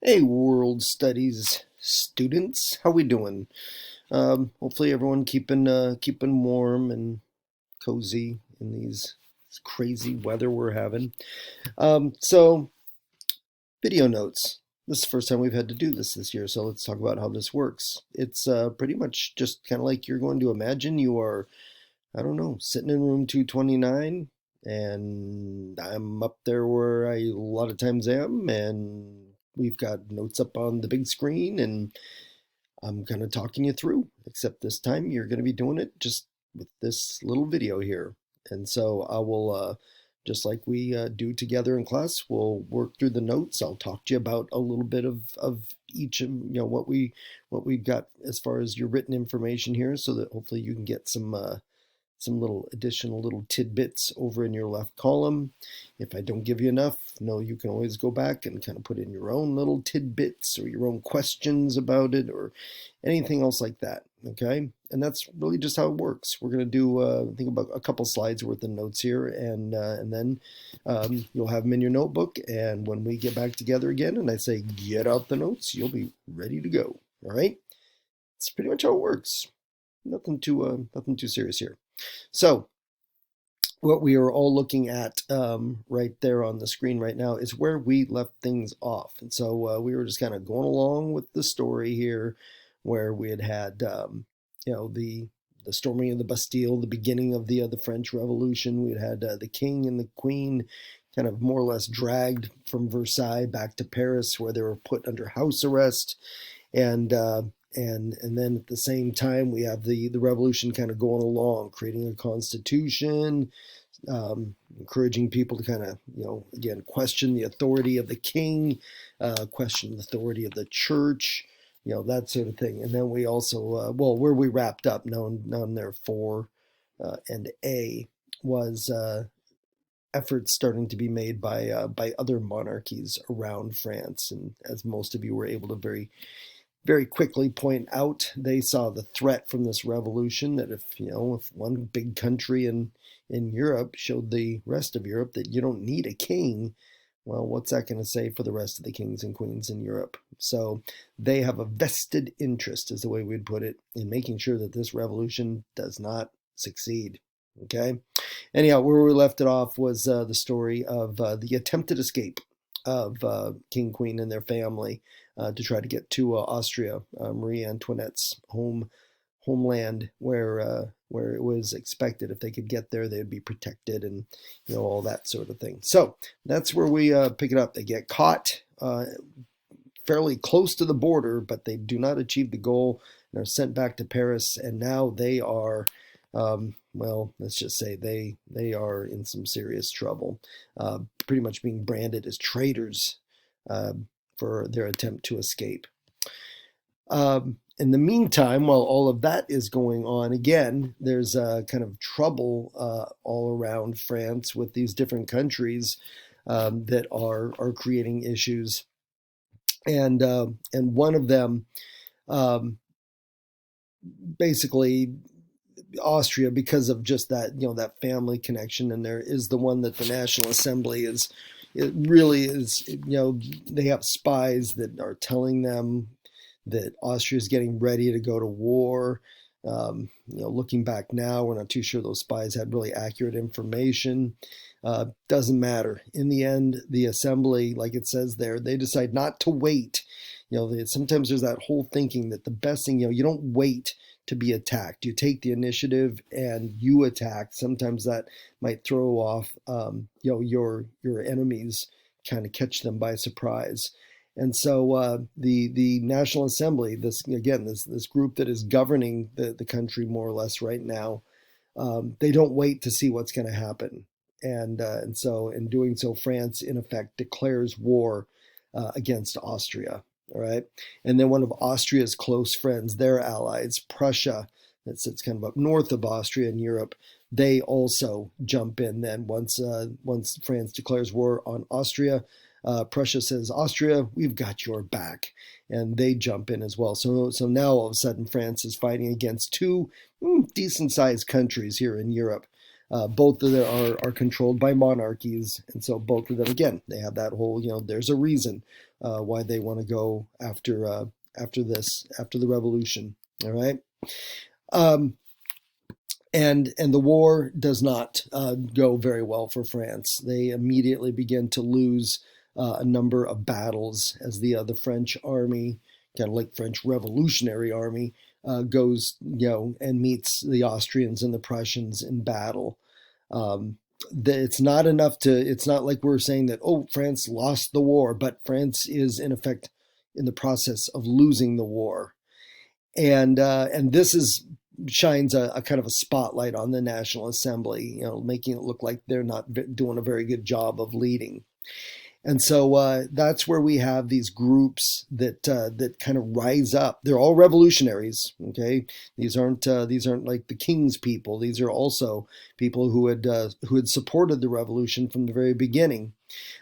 Hey, world studies students, how we doing? Hopefully everyone keeping warm and cozy in these crazy weather we're having. So video notes. This is the first time we've had to do this year, so let's talk about how this works. It's pretty much just kind of like you're going to imagine you are, I don't know, sitting in room 229, and I'm up there where I a lot of times am, and we've got notes up on the big screen, and I'm kind of talking you through, except this time you're going to be doing it just with this little video here. And so I will, just like we do together in class, we'll work through the notes. I'll talk to you about a little bit of each of what we've got as far as your written information here, so that hopefully you can get some little additional little tidbits over in your left column. If I don't give you enough, no, you can always go back and kind of put in your own little tidbits or your own questions about it or anything else like that. Okay, and that's really just how it works. We're going to do I think about a couple slides worth of notes here, and then you'll have them in your notebook. And when we get back together again, and I say get out the notes, you'll be ready to go. All right, it's pretty much how it works. Nothing too serious here. So what we are all looking at right there on the screen right now is where we left things off. And so we were just kind of going along with the story here, where we had the storming of the Bastille, the beginning of the French Revolution. We had the king and the queen kind of more or less dragged from Versailles back to Paris, where they were put under house arrest, and then at the same time we have the revolution kind of going along, creating a constitution, encouraging people to kind of, again, question the authority of the king, question the authority of the church, that sort of thing. And then we also, where we wrapped up, known there for and A, was efforts starting to be made by other monarchies around France. And as most of you were able to very quickly point out, they saw the threat from this revolution, that if one big country in Europe showed the rest of Europe that you don't need a king, well, what's that going to say for the rest of the kings and queens in Europe? So they have a vested interest, is the way we'd put it, in making sure that this revolution does not succeed. Okay. Anyhow, where we left it off was the story of the attempted escape of King, Queen, and their family to try to get to Austria, Marie Antoinette's homeland, where it was expected if they could get there, they'd be protected, and all that sort of thing. So that's where we pick it up. They get caught fairly close to the border, but they do not achieve the goal and are sent back to Paris. And now they are, well, let's just say they are in some serious trouble, pretty much being branded as traitors uh, for their attempt to escape. In the meantime, while all of that is going on, again, there's kind of trouble all around France with these different countries that are creating issues, and one of them, um, basically Austria, because of just that that family connection, and there is the one that the National Assembly is. It really is. They have spies that are telling them that Austria is getting ready to go to war. Looking back now, we're not too sure those spies had really accurate information. Doesn't matter. In the end, the assembly, like it says there, they decide not to wait. Sometimes there's that whole thinking that the best thing, you don't wait to be attacked. You take the initiative and you attack. Sometimes that might throw off, your enemies, kind of catch them by surprise. And so the National Assembly, this group that is governing the country more or less right now, they don't wait to see what's going to happen, and so in doing so, France in effect declares war against Austria. All right, and then one of Austria's close friends, their allies, Prussia, that sits kind of up north of Austria in Europe, they also jump in. Then once France declares war on Austria, Prussia says, Austria, we've got your back. And they jump in as well. So now all of a sudden France is fighting against two decent sized countries here in Europe. Both of them are controlled by monarchies. And so both of them, again, they have that whole, there's a reason why they want to go after the revolution. All right. Um, and the war does not go very well for France. They immediately begin to lose a number of battles as the French army, kind of like French Revolutionary Army, goes and meets the Austrians and the Prussians in battle. Um, it's not enough to. It's not like we're saying that France lost the war, but France is in effect in the process of losing the war, and this is shines a kind of a spotlight on the National Assembly, making it look like they're not doing a very good job of leading. And so that's where we have these groups that kind of rise up. They're all revolutionaries. Okay, these aren't like the king's people. These are also people who had supported the revolution from the very beginning.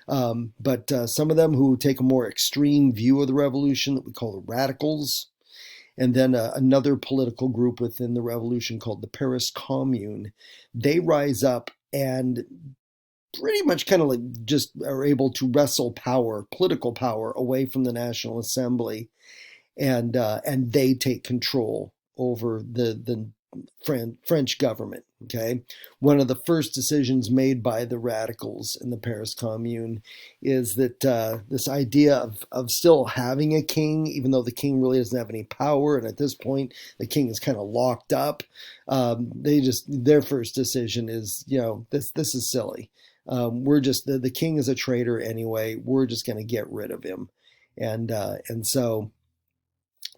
But some of them who take a more extreme view of the revolution that we call the radicals. And then another political group within the revolution called the Paris Commune. They rise up and pretty much kind of like just are able to wrestle political power, away from the National Assembly, and they take control over the French government. Okay, one of the first decisions made by the radicals in the Paris Commune is that this idea of still having a king, even though the king really doesn't have any power, and at this point the king is kind of locked up. Their first decision is, this is silly. We're just the king is a traitor anyway. We're just going to get rid of him, and so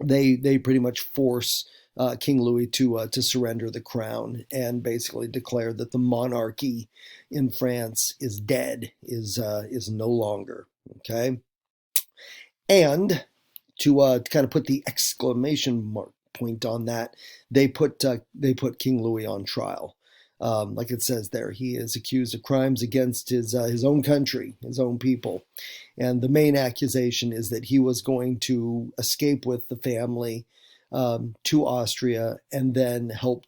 they pretty much force King Louis to surrender the crown and basically declare that the monarchy in France is dead, is no longer. Okay, and to kind of put the exclamation mark point on that, they put King Louis on trial. Like it says there, he is accused of crimes against his own country, his own people, and the main accusation is that he was going to escape with the family to Austria and then help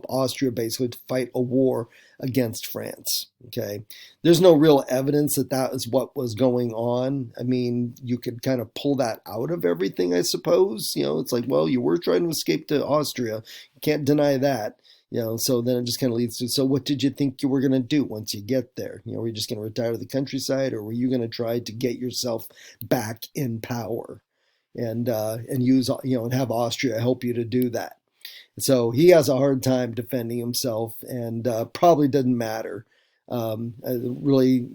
Austria basically to fight a war against France. Okay, there's no real evidence that is what was going on. I mean, you could kind of pull that out of everything, I suppose. It's like, well, you were trying to escape to Austria. You can't deny that. So then it just kind of leads to, so what did you think you were going to do once you get there? Were you just going to retire to the countryside, or were you going to try to get yourself back in power and use, and have Austria help you to do that? So he has a hard time defending himself, and probably doesn't matter. Really,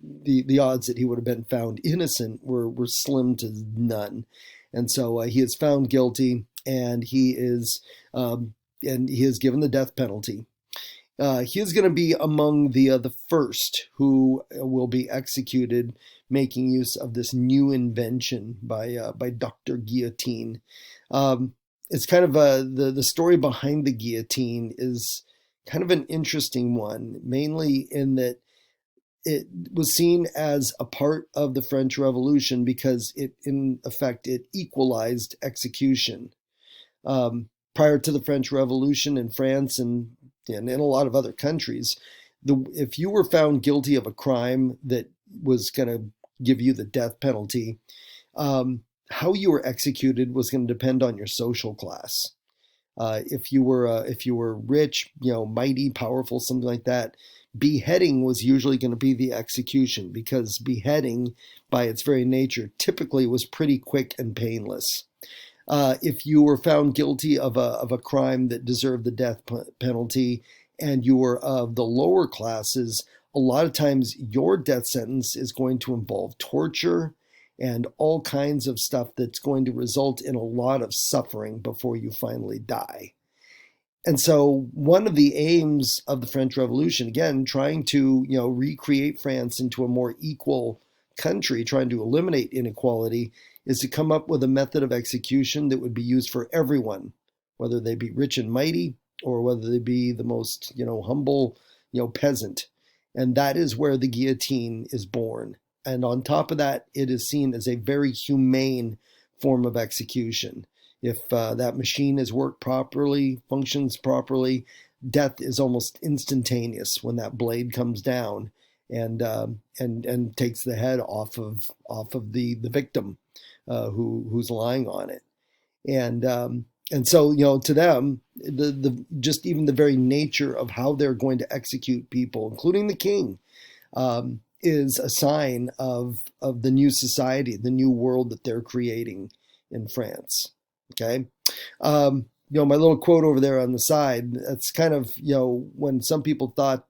the odds that he would have been found innocent were slim to none. And so he is found guilty, and he is given the death penalty. He is going to be among the first who will be executed, making use of this new invention by Dr. Guillotine. It's kind of the story behind the guillotine is kind of an interesting one, mainly in that it was seen as a part of the French Revolution because it equalized execution. Prior to the French Revolution in France and in a lot of other countries, if you were found guilty of a crime that was going to give you the death penalty, how you were executed was going to depend on your social class. If you were rich, mighty, powerful, something like that, beheading was usually going to be the execution, because beheading, by its very nature, typically was pretty quick and painless. If you were found guilty of a crime that deserved the death penalty, and you were of the lower classes, a lot of times your death sentence is going to involve torture and all kinds of stuff that's going to result in a lot of suffering before you finally die. And so one of the aims of the French Revolution, again, trying to recreate France into a more equal country, trying to eliminate inequality, is to come up with a method of execution that would be used for everyone, whether they be rich and mighty or whether they be the most humble peasant. And that is where the guillotine is born. And on top of that, it is seen as a very humane form of execution. If that machine has worked properly, functions properly, death is almost instantaneous when that blade comes down. and takes the head off of the victim who's lying on it. And so, to them, the just even the very nature of how they're going to execute people, including the king, is a sign of the new society, the new world that they're creating in France. Okay. My little quote over there on the side, that's kind of, when some people thought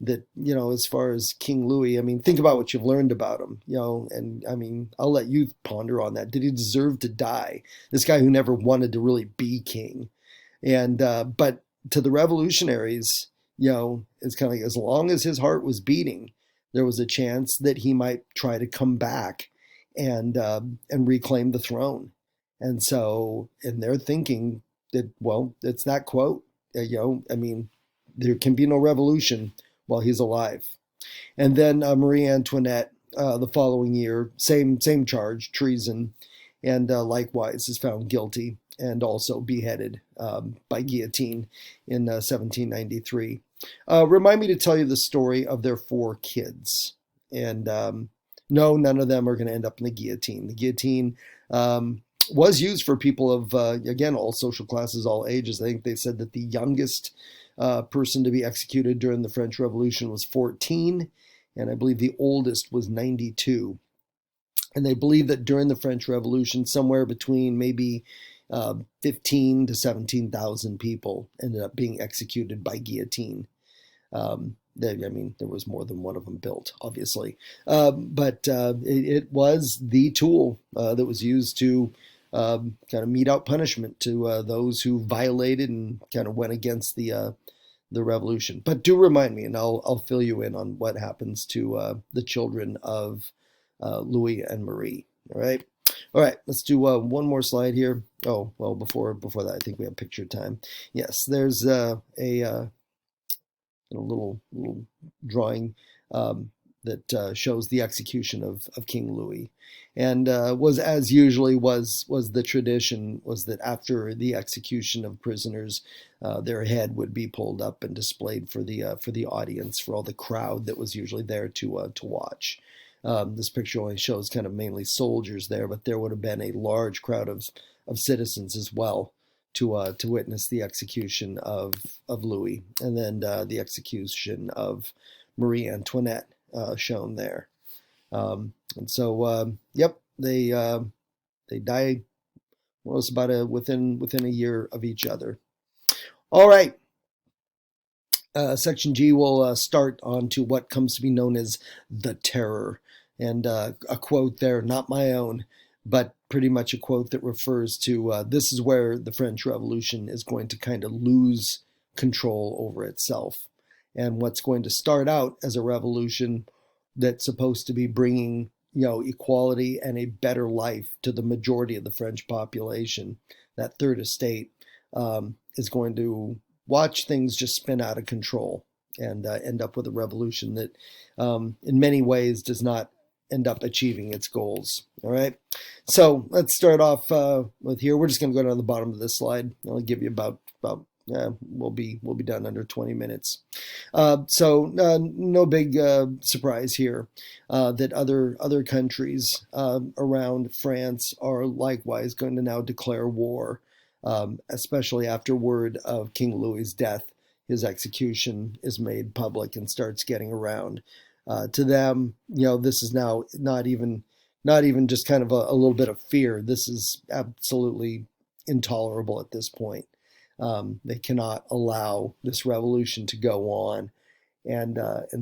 that, as far as King Louis, I mean, think about what you've learned about him, and I mean, I'll let you ponder on that. Did he deserve to die? This guy who never wanted to really be king. And, but to the revolutionaries, it's kind of like, as long as his heart was beating, there was a chance that he might try to come back and reclaim the throne. And so, and they're thinking that, well, it's that quote, I mean, there can be no revolution while he's alive. And then Marie Antoinette, the following year, same charge, treason, and likewise is found guilty and also beheaded by guillotine in 1793. Remind me to tell you the story of their 4 kids. And no, none of them are going to end up in the guillotine. The guillotine was used for people of, again, all social classes, all ages. I think they said that the youngest person to be executed during the French Revolution was 14, and I believe the oldest was 92. And they believe that during the French Revolution, somewhere between maybe 15 to 17,000 people ended up being executed by guillotine. There was more than one of them built, obviously. But it was the tool that was used to kind of mete out punishment to those who violated and kind of went against the revolution. But do remind me, and I'll fill you in on what happens to the children of Louis and Marie. All right. Let's do one more slide here. Oh, well, before that, I think we have picture time. Yes, there's a little drawing that shows the execution of King Louis, and was, as usually was the tradition, was that after the execution of prisoners, their head would be pulled up and displayed for the audience, for all the crowd that was usually there to watch. This picture only shows kind of mainly soldiers there, but there would have been a large crowd of citizens as well to witness the execution of Louis, and then the execution of Marie Antoinette shown there. And so, yep, they die almost about within a year of each other. All right. Section G will start on to what comes to be known as the Terror. And a quote there, not my own, but pretty much a quote that refers to this is where the French Revolution is going to kind of lose control over itself. And what's going to start out as a revolution that's supposed to be bringing, equality and a better life to the majority of the French population, that third estate, is going to watch things just spin out of control and end up with a revolution that in many ways does not end up achieving its goals. All right. So let's start off with here. We're just going to go down the bottom of this slide. I'll give you about we'll be done under 20 minutes. So no big surprise here that other countries around France are likewise going to now declare war, especially after word of King Louis's death. His execution is made public and starts getting around. To them, this is now not even just kind of a little bit of fear. This is absolutely intolerable at this point. They cannot allow this revolution to go on, and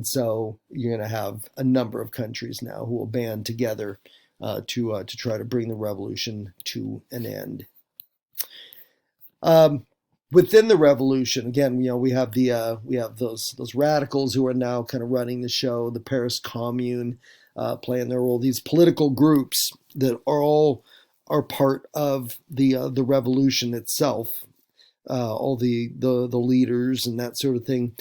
so you're going to have a number of countries now who will band together to try to bring the revolution to an end. Within the revolution, again, we have those radicals who are now kind of running the show, the Paris Commune playing their role. These political groups that are part of the revolution itself, all the leaders and that sort of thing,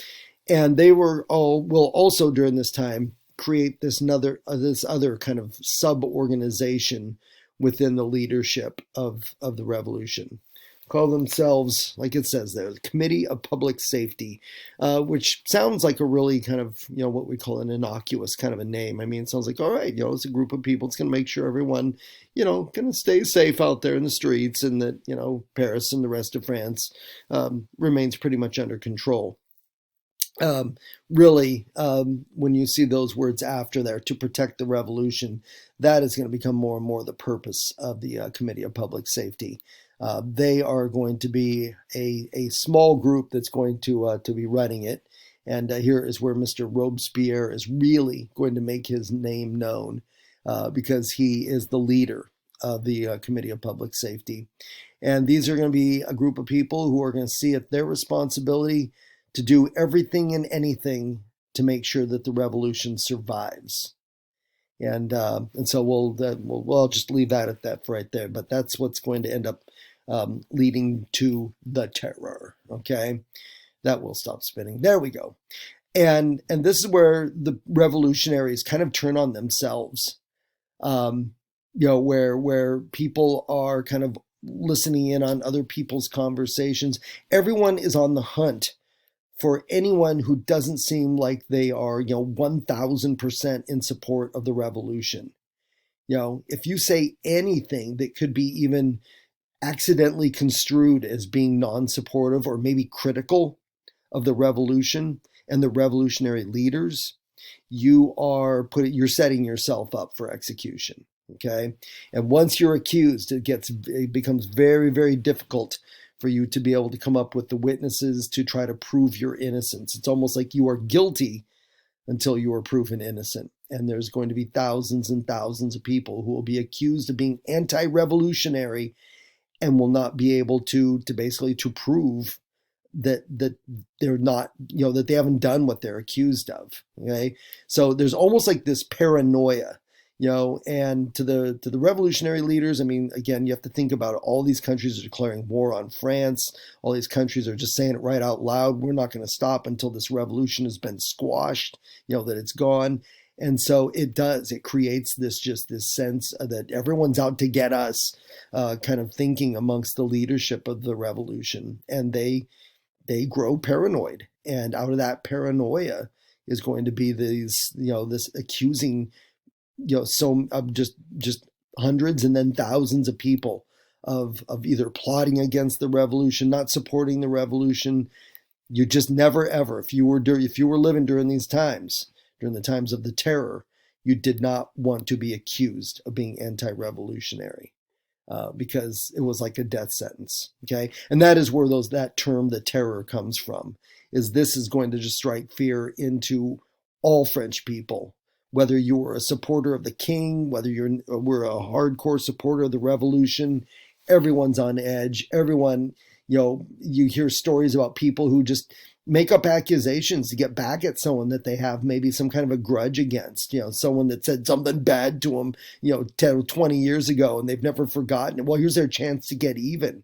and they will also during this time create this other kind of sub organization within the leadership of the revolution, call themselves, like it says there, the Committee of Public Safety, which sounds like a really kind of, what we call an innocuous kind of a name. I mean, it sounds like, all right, it's a group of people. It's going to make sure everyone, going to stay safe out there in the streets, and that, Paris and the rest of France remains pretty much under control. Really, when you see those words after there, to protect the revolution, that is going to become more and more the purpose of the Committee of Public Safety. They are going to be a small group that's going to be running it. And here is where Mr. Robespierre is really going to make his name known, because he is the leader of the Committee of Public Safety. And these are going to be a group of people who are going to see it their responsibility to do everything and anything to make sure that the revolution survives. And so we'll just leave that at that right there. But that's what's going to end up leading to the terror. Okay, that will stop spinning. There we go. And this is where the revolutionaries kind of turn on themselves. Where people are kind of listening in on other people's conversations. Everyone is on the hunt for anyone who doesn't seem like they are, 1,000% in support of the revolution. If you say anything that could be even accidentally construed as being non-supportive or maybe critical of the revolution and the revolutionary leaders, you're setting yourself up for execution. Okay. And once you're accused, it becomes very, very difficult for you to be able to come up with the witnesses to try to prove your innocence. It's almost like you are guilty until you are proven innocent. And there's going to be thousands and thousands of people who will be accused of being anti-revolutionary and will not be able to basically to prove that they're not, that they haven't done what they're accused of. Okay. So there's almost like this paranoia. And to the revolutionary leaders, I mean, again, you have to think about it. All these countries are declaring war on France. All these countries are just saying it right out loud. We're not going to stop until this revolution has been squashed, that it's gone. And so it creates this sense that everyone's out to get us, kind of thinking amongst the leadership of the revolution. And they grow paranoid. And out of that paranoia is going to be this accusing, just hundreds and then thousands of people of either plotting against the revolution, not supporting the revolution. You just never ever, if you were living during these times, during the times of the terror, you did not want to be accused of being anti-revolutionary, because it was like a death sentence. Okay, and that is where that term, the terror, comes from. This is going to just strike fear into all French people. Whether you were a supporter of the king, whether we're a hardcore supporter of the revolution, everyone's on edge. Everyone, you hear stories about people who just make up accusations to get back at someone that they have maybe some kind of a grudge against, someone that said something bad to them, 10 or 20 years ago, and they've never forgotten it. Well, here's their chance to get even,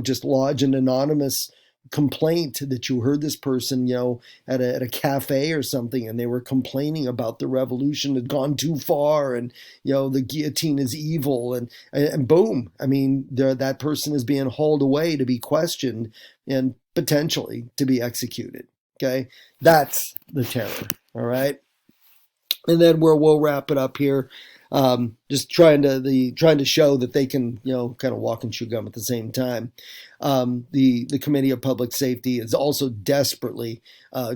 just lodge an anonymous complaint that you heard this person, at a cafe or something, and they were complaining about the revolution had gone too far, and the guillotine is evil, and boom, I mean, that person is being hauled away to be questioned and potentially to be executed. Okay, that's the terror. All right, and then we'll wrap it up here. Just trying to show that they can, kind of walk and chew gum at the same time. The Committee of Public Safety is also desperately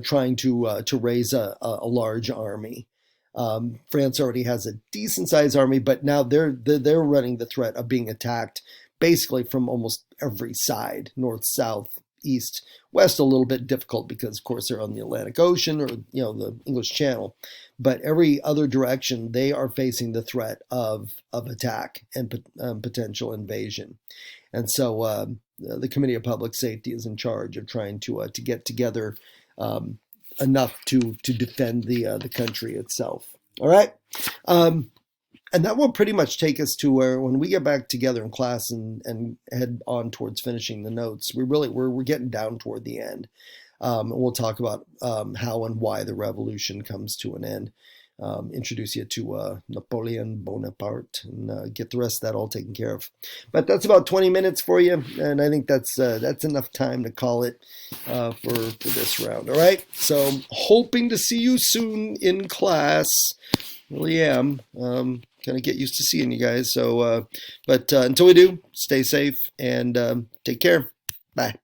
trying to raise a large army. France already has a decent sized army, but now they're running the threat of being attacked basically from almost every side, north, south, east, west. A little bit difficult because, of course, they're on the Atlantic Ocean or the English Channel. But every other direction, they are facing the threat of attack and potential invasion. And so the Committee of Public Safety is in charge of trying to get together enough to defend the country itself. All right. And that will pretty much take us to where, when we get back together in class and head on towards finishing the notes, we're getting down toward the end. And we'll talk about how and why the revolution comes to an end. introduce you to Napoleon Bonaparte and get the rest of that all taken care of. But that's about 20 minutes for you, and I think that's enough time to call it for this round. All right. So hoping to see you soon in class. Really am. Kind of get used to seeing you guys. So, but until we do, stay safe and take care. Bye.